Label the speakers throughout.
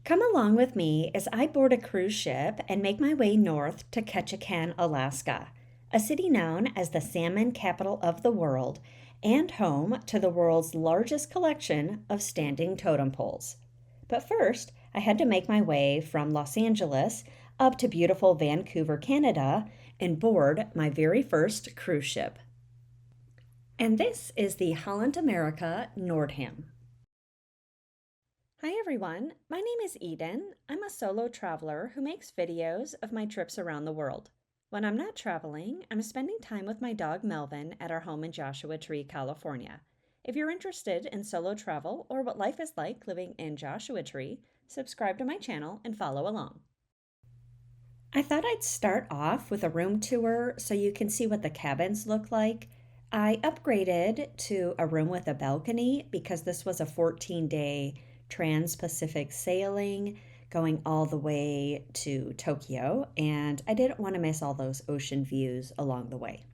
Speaker 1: Come along with me as I board a cruise ship and make my way north to Ketchikan, Alaska, a city known as the salmon capital of the world and home to the world's largest collection of standing totem poles. But first, I had to make my way from Los Angeles up to beautiful Vancouver, Canada, and board my very first cruise ship. And this is the Holland America Noordham. Hi everyone, my name is Eden. I'm a solo traveler who makes videos of my trips around the world. When I'm not traveling, I'm spending time with my dog Melvin at our home in Joshua Tree, California. If you're interested in solo travel or what life is like living in Joshua Tree, subscribe to my channel and follow along. I thought I'd start off with a room tour so you can see what the cabins look like. I upgraded to a room with a balcony because this was a 14-day trans-Pacific sailing going all the way to Tokyo, and I didn't want to miss all those ocean views along the way.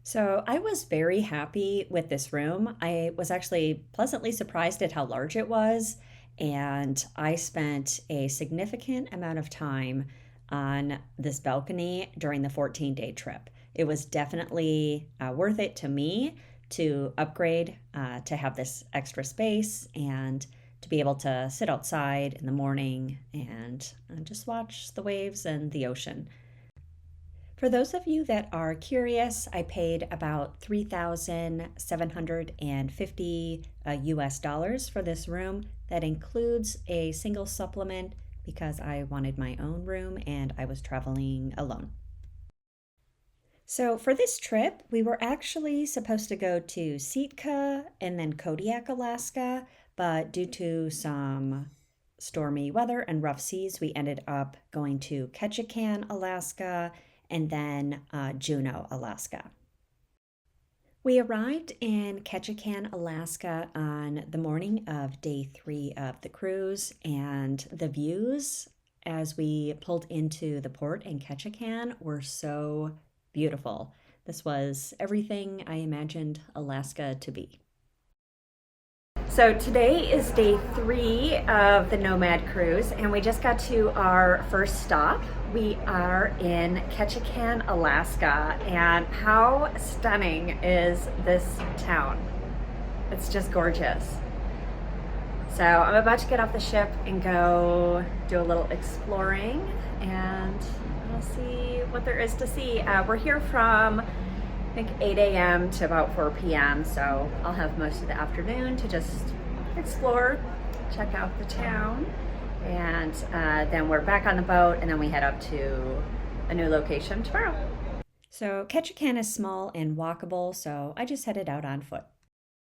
Speaker 1: So I was very happy with this room. I was actually pleasantly surprised at how large it was, and I spent a significant amount of time on this balcony during the 14-day trip. It was definitely worth it to me to upgrade to have this extra space and to be able to sit outside in the morning and just watch the waves and the ocean. For those of you that are curious, I paid about $3,750 US dollars for this room. That includes a single supplement because I wanted my own room and I was traveling alone. So for this trip, we were actually supposed to go to Sitka and then Kodiak, Alaska, but due to some stormy weather and rough seas, we ended up going to Ketchikan, Alaska, and then Juneau, Alaska. We arrived in Ketchikan, Alaska on the morning of day 3 of the cruise, and the views as we pulled into the port in Ketchikan were so beautiful. This was everything I imagined Alaska to be. So today is day 3 of the Nomad cruise, and we just got to our first stop. We are in Ketchikan, Alaska, and how stunning is this town? It's just gorgeous. So I'm about to get off the ship and go do a little exploring, and we'll see what there is to see. We're here from I think 8 a.m. to about 4 p.m. so I'll have most of the afternoon to just explore, check out the town, and then we're back on the boat, and then we head up to a new location tomorrow. So Ketchikan is small and walkable, so I just headed out on foot.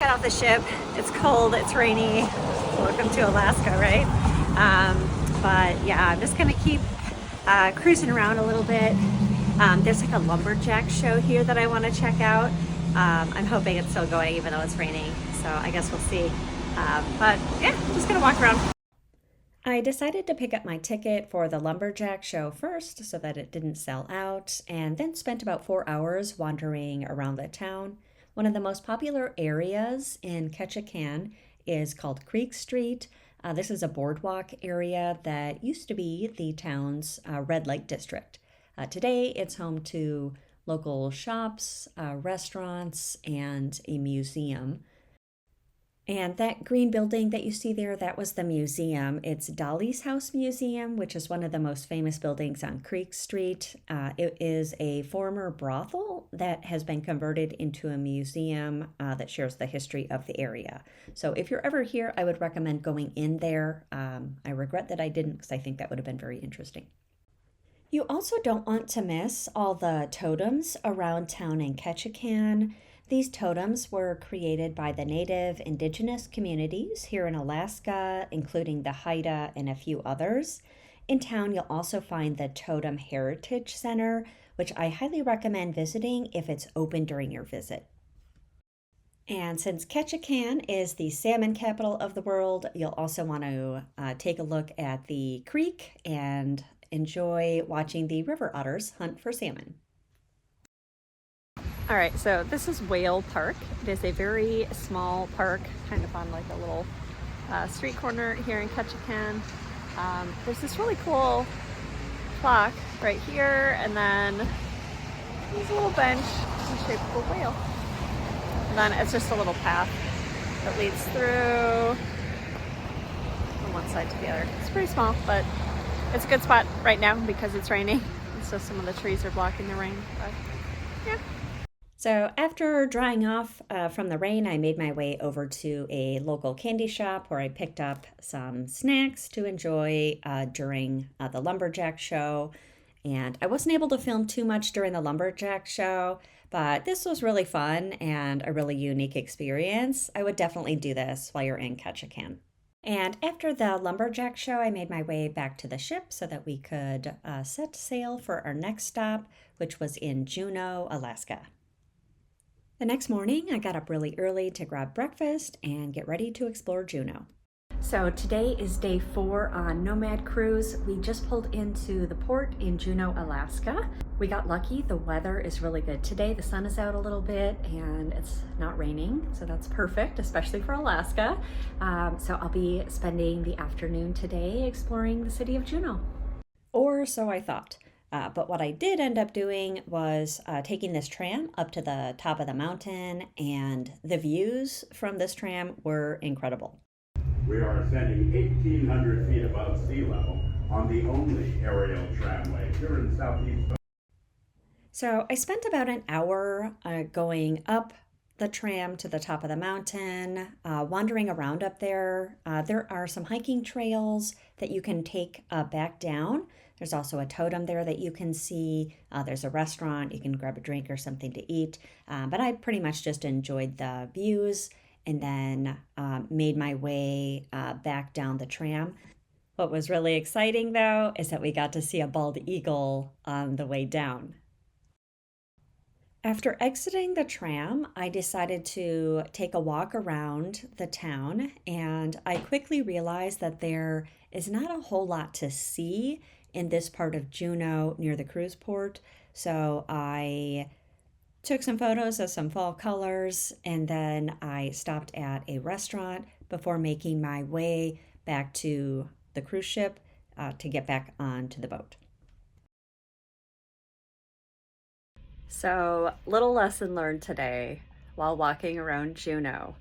Speaker 1: Got off the ship. It's cold, it's rainy. Welcome to Alaska, right? But yeah, I'm just gonna keep cruising around a little bit. There's like a lumberjack show here that I want to check out. I'm hoping it's still going even though it's raining, so I guess we'll see. But yeah, I'm just gonna walk around. I decided to pick up my ticket for the lumberjack show first so that it didn't sell out, and then spent about 4 hours wandering around the town. One of the most popular areas in Ketchikan is called Creek Street. This is a boardwalk area that used to be the town's red light district. Today, it's home to local shops, restaurants, and a museum. And that green building that you see there, that was the museum. It's Dolly's House Museum, which is one of the most famous buildings on Creek Street. It is a former brothel that has been converted into a museum that shares the history of the area. So if you're ever here, I would recommend going in there. I regret that I didn't because I think that would have been very interesting. You also don't want to miss all the totems around town in Ketchikan. These totems were created by the native indigenous communities here in Alaska, including the Haida and a few others. In town, you'll also find the Totem Heritage Center, which I highly recommend visiting if it's open during your visit. And since Ketchikan is the salmon capital of the world, you'll also want to take a look at the creek and enjoy watching the river otters hunt for salmon. All right, so this is Whale Park. It is a very small park, kind of on like a little
Speaker 2: street corner here in Ketchikan. There's this really cool clock right here, and then there's a little bench in the shape of a whale. And then it's just a little path that leads through from one side to the other. It's pretty small, but it's a good spot right now because it's raining. And so some of the trees are blocking the rain, but yeah.
Speaker 1: So after drying off from the rain, I made my way over to a local candy shop where I picked up some snacks to enjoy during the lumberjack show. And I wasn't able to film too much during the lumberjack show, but this was really fun and a really unique experience. I would definitely do this while you're in Ketchikan. And after the lumberjack show, I made my way back to the ship so that we could set sail for our next stop, which was in Juneau, Alaska. The next morning, I got up really early to grab breakfast and get ready to explore Juneau. So today is day 4 on Nomad Cruise. We just pulled into the port in Juneau, Alaska. We got lucky. The weather is really good today. The sun is out a little bit and it's not raining, so that's perfect, especially for Alaska. So I'll be spending the afternoon today exploring the city of Juneau. Or so I thought. But what I did end up doing was taking this tram up to the top of the mountain, and the views from this tram were incredible.
Speaker 3: We are ascending 1,800 feet above sea level on the only aerial tramway here in southeast.
Speaker 1: So I spent about an hour going up the tram to the top of the mountain, wandering around up there. There are some hiking trails that you can take back down. There's also a totem there that you can see. There's a restaurant. You can grab a drink or something to eat. But I pretty much just enjoyed the views and then made my way back down the tram. What was really exciting, though, is that we got to see a bald eagle on the way down. After exiting the tram, I decided to take a walk around the town, and I quickly realized that there is not a whole lot to see in this part of Juneau near the cruise port. So I took some photos of some fall colors, and then I stopped at a restaurant before making my way back to the cruise ship to get back onto the boat. So, little lesson learned today while walking around Juneau.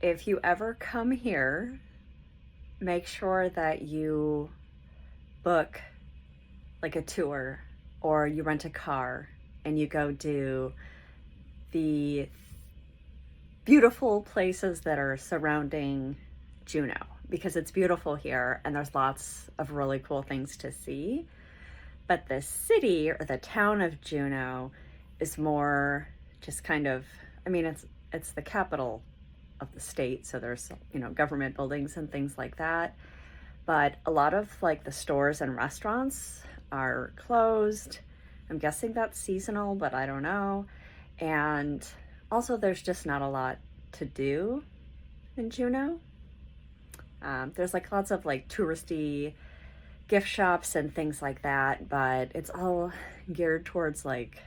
Speaker 1: If you ever come here, make sure that you book like a tour or you rent a car and you go do the beautiful places that are surrounding Juneau, because it's beautiful here and there's lots of really cool things to see. But the city or the town of Juneau is more just kind of, I mean, it's the capital of the state, so there's, government buildings and things like that. But a lot of like the stores and restaurants are closed. I'm guessing that's seasonal, but I don't know. And also there's just not a lot to do in Juneau. There's like lots of like touristy gift shops and things like that, but it's all geared towards like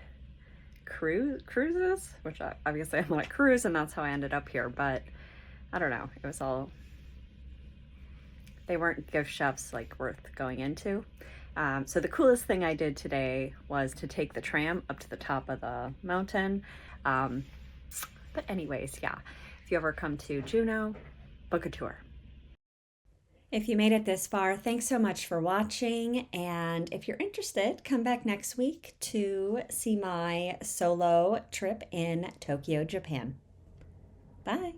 Speaker 1: cruises, which obviously I want to cruise, and that's how I ended up here. But I don't know, it was all, they weren't gift shops like worth going into. So the coolest thing I did today was to take the tram up to the top of the mountain. But anyways, yeah, if you ever come to Juneau, book a tour. If you made it this far, thanks so much for watching. And if you're interested, come back next week to see my solo trip in Tokyo, Japan. Bye.